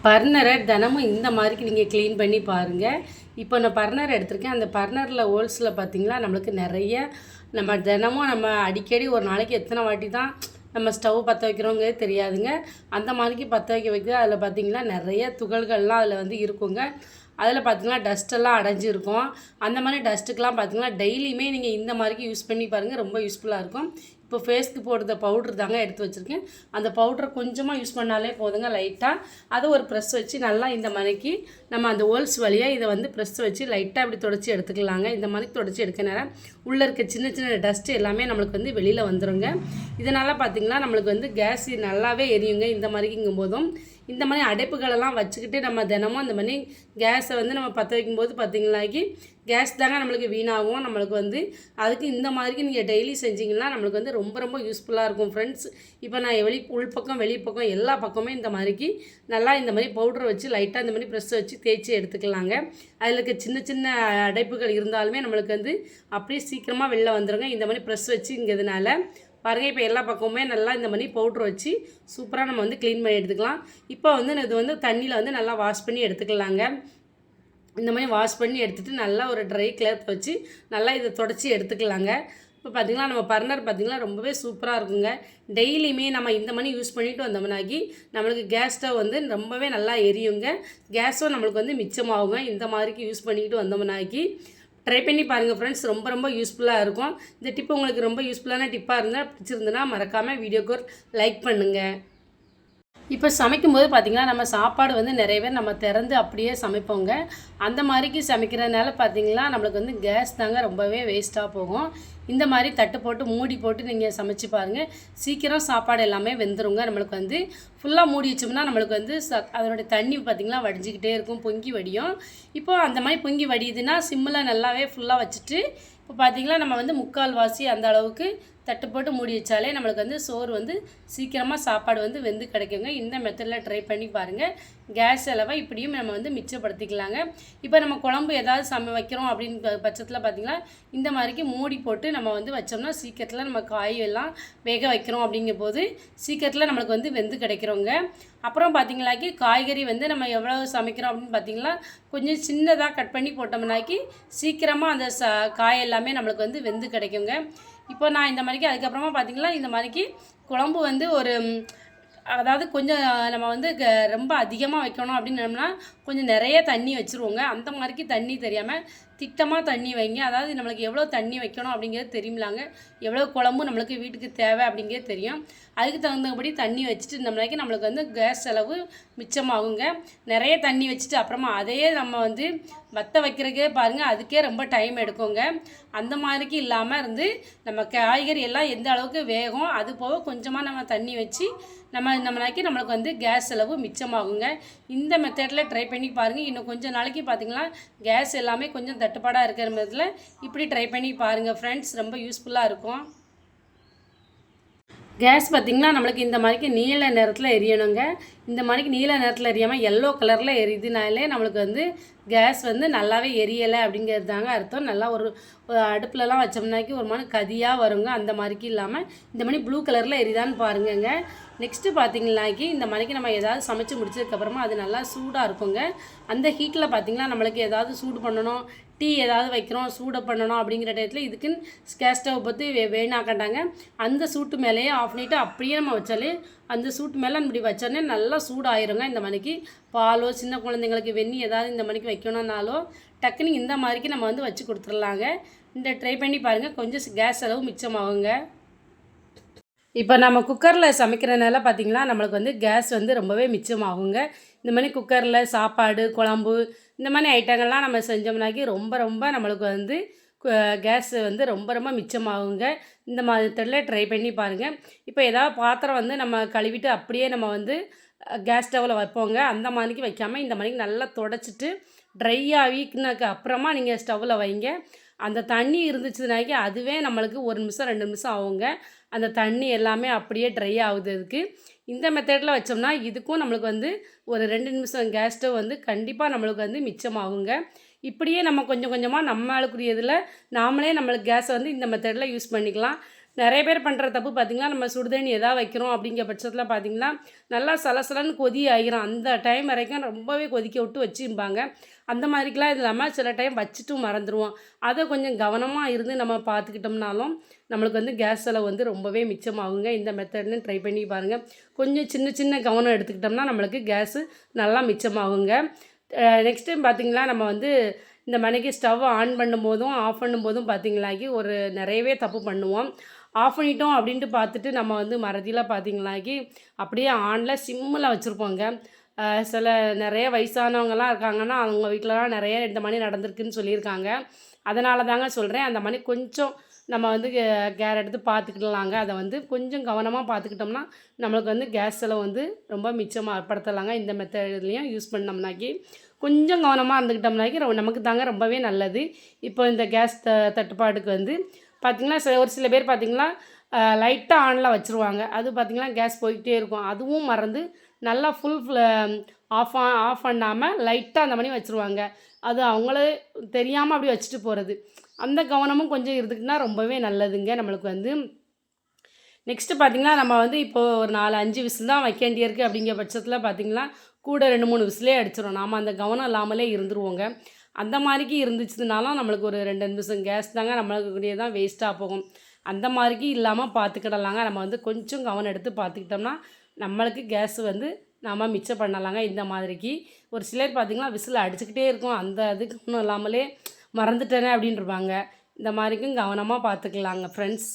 பர்னரை தினமும் இந்த மாதிரிக்கு நீங்கள் க்ளீன் பண்ணி பாருங்கள். இப்போ நான் பர்னர் எடுத்திருக்கேன். அந்த பர்னரில் ஹோல்ஸில் பார்த்திங்கன்னா நம்மளுக்கு நிறைய நம்ம தினமும் நம்ம அடிக்கடி ஒரு நாளைக்கு எத்தனை வாட்டி தான் நம்ம ஸ்டவ் பற்ற வைக்கிறோங்கிறது தெரியாதுங்க. அந்த மாதிரிக்கு பற்ற வைக்க அதில் பார்த்திங்கன்னா நிறைய துகள்கள்லாம் அதில் வந்து இருக்குங்க. அதில் பார்த்திங்கன்னா டஸ்ட்டெல்லாம் அடைஞ்சிருக்கும். அந்த மாதிரி டஸ்ட்டுக்கெலாம் பார்த்திங்கன்னா டெய்லியுமே நீங்கள் இந்த மாதிரிக்கு யூஸ் பண்ணி பாருங்கள், ரொம்ப யூஸ்ஃபுல்லாக இருக்கும். இப்போ ஃபேஸ்க்கு போடுற பவுட்ரு தாங்க எடுத்து வச்சுருக்கேன். அந்த பவுட்ரை கொஞ்சமாக யூஸ் பண்ணாலே போதுங்க. லைட்டாக அதை ஒரு ப்ரெஸ் வச்சு நல்லா இந்த மாதிரிக்கு நம்ம அந்த ஹோல்ஸ் வழியாக இதை வந்து ப்ரெஸ் வச்சு லைட்டாக இப்படி தொடச்சி எடுத்துக்கலாங்க. இந்த மாதிரி தொடச்சி எடுக்க நேரம் உள்ளே இருக்க சின்ன சின்ன டஸ்ட்டு எல்லாமே நம்மளுக்கு வந்து வெளியில் வந்துடுங்க. இதனால் பார்த்திங்கன்னா நம்மளுக்கு வந்து கேஸ் நல்லாவே எரியுங்க. இந்த மாதிரிக்குங்கும் போதும் இந்த மாதிரி அடைப்புகளெல்லாம் வச்சுக்கிட்டு நம்ம தினமும் அந்த மாதிரி கேஸை வந்து நம்ம பற்ற வைக்கும்போது பார்த்திங்கனாக்கி கேஸ் தாங்க நம்மளுக்கு வீணாகும். நம்மளுக்கு வந்து அதுக்கு இந்த மாதிரிக்கு நீங்கள் டெய்லி செஞ்சிங்கன்னா நம்மளுக்கு வந்து ரொம்ப ரொம்ப யூஸ்ஃபுல்லாக இருக்கும் ஃப்ரெண்ட்ஸ். இப்போ நான் உள்பக்கம் வெளிப்பக்கம் எல்லா பக்கமே இந்த மாதிரிக்கு நல்லா இந்த மாதிரி பவுடரை வச்சு லைட்டாக இந்த மாதிரி ப்ரெஸ் வச்சு தேய்ச்சி எடுத்துக்கலாங்க. அதில் இருக்க சின்ன சின்ன அடைப்புகள் இருந்தாலுமே நம்மளுக்கு வந்து அப்படியே சீக்கிரமாக வெளில வந்துடுங்க இந்த மாதிரி ப்ரெஸ் வச்சுங்கிறதுனால. பாருங்கள், இப்போ எல்லா பக்கமுமே நல்லா இந்த மாதிரி பவுட்ரு வச்சு சூப்பராக நம்ம வந்து க்ளீன் பண்ணி எடுத்துக்கலாம். இப்போ வந்து இது வந்து தண்ணியில் வந்து நல்லா வாஷ் பண்ணி எடுத்துக்கலாங்க. இந்த மாதிரி வாஷ் பண்ணி எடுத்துகிட்டு நல்லா ஒரு ட்ரை கிளாத் வச்சு நல்லா இதை தொடச்சி எடுத்துக்கலாங்க. இப்போ பார்த்திங்கன்னா நம்ம பர்னர் பார்த்திங்கன்னா ரொம்பவே சூப்பராக இருக்குங்க. டெய்லியுமே நம்ம இந்த மாதிரி யூஸ் பண்ணிவிட்டு வந்தோம்னாக்கி நம்மளுக்கு கேஸ் ஸ்டவ் வந்து ரொம்பவே நல்லா எரியுங்க. கேஸும் நம்மளுக்கு வந்து மிச்சமாகுங்க. இந்த மாதிரிக்கு யூஸ் பண்ணிக்கிட்டு வந்தோம்னாக்கி ட்ரை பண்ணி பாருங்கள் ஃப்ரெண்ட்ஸ், ரொம்ப ரொம்ப யூஸ்ஃபுல்லாக இருக்கும். இந்த டிப்பு உங்களுக்கு ரொம்ப யூஸ்ஃபுல்லான டிப்பாக இருந்தால் பிடிச்சிருந்துன்னா மறக்காமல் வீடியோக்கு ஒரு லைக் பண்ணுங்கள். இப்போ சமைக்கும்போது பார்த்திங்கன்னா நம்ம சாப்பாடு வந்து நிறைய பேர் நம்ம திறந்து அப்படியே சமைப்போங்க. அந்த மாதிரிக்கு சமைக்கிறதுனால பார்த்திங்கன்னா நம்மளுக்கு வந்து கேஸ் தாங்க ரொம்பவே வேஸ்ட்டாக போகும். இந்த மாதிரி தட்டு போட்டு மூடி போட்டு நீங்கள் சமைச்சு பாருங்கள், சீக்கிரம் சாப்பாடு எல்லாமே வெந்துருங்க. நம்மளுக்கு வந்து ஃபுல்லாக மூடி வச்சோம்னா நம்மளுக்கு வந்து அதனுடைய தண்ணி பார்த்திங்கன்னா வடிஞ்சிக்கிட்டே இருக்கும், பொங்கி வடியும். இப்போ அந்த மாதிரி பொங்கி வடியுதுன்னா சிம்மில் நல்லாவே ஃபுல்லாக வச்சுட்டு இப்போ பார்த்திங்கன்னா நம்ம வந்து முக்கால்வாசி அந்த அளவுக்கு தட்டு போட்டு மூடி வச்சாலே நம்மளுக்கு வந்து சோறு வந்து சீக்கிரமாக சாப்பாடு வந்து வெந்து கிடைக்குங்க. இந்த மெத்தடில் ட்ரை பண்ணி பாருங்கள். கேஸ் செலவை இப்படியும் நம்ம வந்து மிச்சப்படுத்திக்கலாங்க. இப்போ நம்ம குழம்பு ஏதாவது வைக்கிறோம் அப்படின்னு பட்சத்தில் பார்த்திங்கன்னா இந்த மாதிரிக்கு மூடி போட்டு நம்ம வந்து வச்சோம்னா சீக்கிரத்தில் நம்ம காயெல்லாம் வேக வைக்கிறோம் அப்படிங்கும் போது சீக்கிரத்தில் நம்மளுக்கு வந்து வெந்து கிடைக்கிறோங்க. அப்புறம் பார்த்திங்களாக்கி காய்கறி வந்து நம்ம எவ்வளோ சமைக்கிறோம் அப்படின்னு பார்த்திங்கன்னா கொஞ்சம் சின்னதாக கட் பண்ணி போட்டோம்னாக்கி சீக்கிரமாக அந்த காய் எல்லாமே நம்மளுக்கு வந்து வெந்து கிடைக்குங்க. இப்போ நான் இந்த மாதிரிக்கு அதுக்கப்புறமா பார்த்திங்கன்னா இந்த மாதிரிக்கு குழம்பு வந்து ஒரு அதாவது கொஞ்சம் நம்ம வந்து ரொம்ப அதிகமாக வைக்கணும் அப்படின்னோம்னா கொஞ்சம் நிறைய தண்ணி வச்சுருவோங்க. அந்த மாதிரிக்கு தண்ணி தெரியாமல் திட்டமாக தண்ணி வைங்க. அதாவது நம்மளுக்கு எவ்வளோ தண்ணி வைக்கணும் அப்படிங்கிறது தெரியுமிலாங்க, எவ்வளோ குழம்பு நம்மளுக்கு வீட்டுக்கு தேவை அப்படிங்கிறது தெரியும். அதுக்கு தகுந்தபடி தண்ணி வச்சுட்டு இருந்தோம்னாக்கி நம்மளுக்கு வந்து கேஸ் செலவு மிச்சமாகுங்க. நிறைய தண்ணி வச்சுட்டு அப்புறமா அதையே நம்ம வந்து வற்ற வைக்கிறதுக்கே பாருங்கள், அதுக்கே ரொம்ப டைம் எடுக்குங்க. அந்த மாதிரிக்கு இல்லாமல் இருந்து நம்ம காய்கறி எல்லாம் எந்த அளவுக்கு வேகும் அது போக கொஞ்சமாக நம்ம தண்ணி வச்சு நம்மளுக்கு வந்து கேஸ் செலவு மிச்சமாகுங்க. இந்த மெத்தடில் ட்ரை பண்ணி பாருங்கள். இன்னும் கொஞ்சம் நாளைக்கு பார்த்திங்கன்னா கேஸ் எல்லாமே கொஞ்சம் தட்டுப்பாடாக இருக்கிற மாதிரி இப்படி ட்ரை பண்ணி பாருங்கள் ஃப்ரெண்ட்ஸ், ரொம்ப யூஸ்ஃபுல்லாக இருக்கும். கேஸ் பார்த்திங்கன்னா நம்மளுக்கு இந்த மாதிரிக்கு நீல நிறத்தில் எரியணுங்க. இந்த மாதிரிக்கு நீல நிறத்தில் எரியாமல் எல்லோ கலரில் எரியுதுனாலே நம்மளுக்கு வந்து கேஸ் வந்து நல்லாவே எரியலை அப்படிங்கிறது தாங்க அர்த்தம். நல்லா ஒரு அடுப்புலலாம் வச்சோம்னாக்கி ஒரு மாதிரி கதியாக வருங்க. அந்த மாதிரிக்கு இல்லாமல் இந்த மாதிரி ப்ளூ கலரில் எரிதான்னு பாருங்கங்க. நெக்ஸ்ட்டு பார்த்திங்கனாக்கி இந்த மாதிரிக்கு நம்ம ஏதாவது சமைச்சு முடிச்சதுக்கப்புறமா அது நல்லா சூடாக இருக்குங்க. அந்த ஹீட்டில் பார்த்திங்கன்னா நம்மளுக்கு ஏதாவது சூடு பண்ணணும், டீ ஏதாவது வைக்கிறோம் சூடை பண்ணணும் அப்படிங்கிற டயத்தில் இதுக்குன்னு கேஸ் ஸ்டவ் பற்றி வேணாக்கண்டாங்க. அந்த சூட்டு மேலேயே ஆஃப் பண்ணிவிட்டு அப்படியே நம்ம வச்சாலே அந்த சூட்டு மேலே இப்படி வச்சோடனே நல்லா சூடாயிருங்க. இந்த மணிக்கு பாலோ சின்ன குழந்தைங்களுக்கு வெந்நி ஏதாவது இந்த மணிக்கு வைக்கணும்னாலோ டக்குன்னு இந்த மாதிரிக்கு நம்ம வந்து வச்சு கொடுத்துடலாங்க. இந்த ட்ரை பண்ணி பாருங்கள், கொஞ்சம் கேஸ் செலவு மிச்சமாகுங்க. இப்போ நம்ம குக்கரில் சமைக்கிறனால பார்த்திங்கன்னா நம்மளுக்கு வந்து கேஸ் வந்து ரொம்பவே மிச்சமாகுங்க. இந்த மாதிரி குக்கரில் சாப்பாடு குழம்பு இந்த மாதிரி ஐட்டங்கள்லாம் நம்ம செஞ்சோம்னாக்கி ரொம்ப ரொம்ப நம்மளுக்கு வந்து கேஸ் வந்து ரொம்ப ரொம்ப மிச்சமாகுங்க. இந்த மாதிரி ட்ரை பண்ணி பாருங்கள். இப்போ ஏதாவது பாத்திரம் வந்து நம்ம கழுவிட்டு அப்படியே நம்ம வந்து கேஸ் ஸ்டவ்வில் வைப்போங்க. அந்த மாதிரிக்கு வைக்காமல் இந்த மாதிரிக்கு நல்லா தொடச்சிட்டு ட்ரை ஆகினதுக்கு அப்புறமா நீங்கள் ஸ்டவ்வில் வைங்க. அந்த தண்ணி இருந்துச்சுனாக்கி அதுவே நம்மளுக்கு 1 நிமிஷம் 2 நிமிஷம் ஆகுங்க. அந்த தண்ணி எல்லாமே அப்படியே ட்ரை ஆகுதுக்கு இந்த மெத்தடில் வச்சோம்னா இதுக்கும் நம்மளுக்கு வந்து ஒரு 2 நிமிஷம் கேஸ் ஸ்டவ் வந்து கண்டிப்பாக நம்மளுக்கு வந்து மிச்சமாகுங்க. இப்படியே நம்ம கொஞ்சம் கொஞ்சமாக நம்மளுக்குரியதில் நாமளே நம்மளுக்கு கேஸை வந்து இந்த மெத்தடில் யூஸ் பண்ணிக்கலாம். நிறைய பேர் பண்ணுற தப்பு பார்த்திங்கன்னா, நம்ம சுடுதண்ணி எதாவது வைக்கிறோம் அப்படிங்கிற பட்சத்தில் பார்த்திங்கன்னா, நல்லா சலசலன்னு கொதி ஆகிரும். அந்த டைம் வரைக்கும் ரொம்பவே கொதிக்க விட்டு வச்சுருப்பாங்க. அந்த மாதிரிக்கெலாம் இல்லாமல் சில டைம் வச்சுட்டும் மறந்துடுவோம். அதை கொஞ்சம் கவனமாக இருந்து நம்ம பார்த்துக்கிட்டோம்னாலும் நம்மளுக்கு வந்து கேஸ் செலவு வந்து ரொம்பவே மிச்சமாகுங்க. இந்த மெத்தட்னு ட்ரை பண்ணி பாருங்கள். கொஞ்சம் சின்ன சின்ன கவனம் எடுத்துக்கிட்டோம்னா நம்மளுக்கு கேஸு நல்லா மிச்சமாகுங்க. நெக்ஸ்ட் டைம் பார்த்திங்களா, நம்ம வந்து இந்த மணிக்கு ஸ்டவ் ஆன் பண்ணும்போதும் ஆஃப் பண்ணும்போதும் பார்த்திங்களாக்கி ஒரு நிறையவே தப்பு பண்ணுவோம். ஆஃப் பண்ணிட்டோம் அப்படின்ட்டு பார்த்துட்டு நம்ம வந்து மறதியில் பார்த்திங்களாக்கி அப்படியே ஆனில் சிம்மில் வச்சுருப்போங்க. சில நிறைய வயசானவங்கலாம் இருக்காங்கன்னா அவங்க வீட்டிலலாம் நிறைய இந்த மணி நடந்திருக்குன்னு சொல்லியிருக்காங்க. அதனால தாங்க சொல்கிறேன். அந்த மணி கொஞ்சம் நம்ம வந்து கேர் எடுத்து பார்த்துக்கிடலாங்க. அதை வந்து கொஞ்சம் கவனமாக பார்த்துக்கிட்டோம்னா நம்மளுக்கு வந்து கேஸ் செலவு வந்து ரொம்ப மிச்சமாக படுத்தலாங்க. இந்த மெத்தட்லேயும் யூஸ் பண்ணோம்னாக்கி கொஞ்சம் கவனமாக இருந்துக்கிட்டோம்னாக்கி நமக்கு தாங்க ரொம்பவே நல்லது. இப்போ இந்த கேஸ் தட்டுப்பாடுக்கு வந்து பார்த்திங்கன்னா ஒரு சில பேர் பார்த்திங்கன்னா லைட்டாக ஆனில் வச்சுருவாங்க. அது பார்த்திங்கன்னா கேஸ் போய்கிட்டே இருக்கும். அதுவும் மறந்து நல்லா ஆஃப் பண்ணாமல் லைட்டாக அந்த மணி வச்சுருவாங்க. அது அவங்களே தெரியாமல் அப்படி வச்சுட்டு போகிறது. அந்த கவனமும் கொஞ்சம் இருந்துக்குன்னா ரொம்பவே நல்லதுங்க நம்மளுக்கு வந்து. நெக்ஸ்ட்டு பார்த்திங்கன்னா நம்ம வந்து இப்போது ஒரு 4-5 விசில் தான் வைக்க வேண்டியிருக்கு அப்படிங்கிற பட்சத்தில் பார்த்திங்கன்னா கூட 2-3 விசிலே அடிச்சிடும். நாம் அந்த கவனம் இல்லாமலே இருந்துருவோங்க. அந்த மாதிரிக்கு இருந்துச்சுனாலும் நம்மளுக்கு ஒரு 2 நிமிஷம் கேஸ் தாங்க நம்மளுக்கு தான் வேஸ்ட்டாக போகும். அந்த மாதிரிக்கு இல்லாமல் பார்த்துக்கிடலாங்க. நம்ம வந்து கொஞ்சம் கவனம் எடுத்து பார்த்துக்கிட்டோம்னா நம்மளுக்கு கேஸ் வந்து நாம் மிச்சம் பண்ணலாங்க. இந்த மாதிரிக்கு ஒரு சிலர் பார்த்திங்கன்னா விசில் அடிச்சுக்கிட்டே இருக்கும். அந்த இதுக்கு ஒன்றும் இல்லாமலே மறந்துட்டேனே அப்படின்ட்டுருப்பாங்க. இந்த மாதிரிக்கும் கவனமாக பார்த்துக்கலாங்க ஃப்ரெண்ட்ஸ்.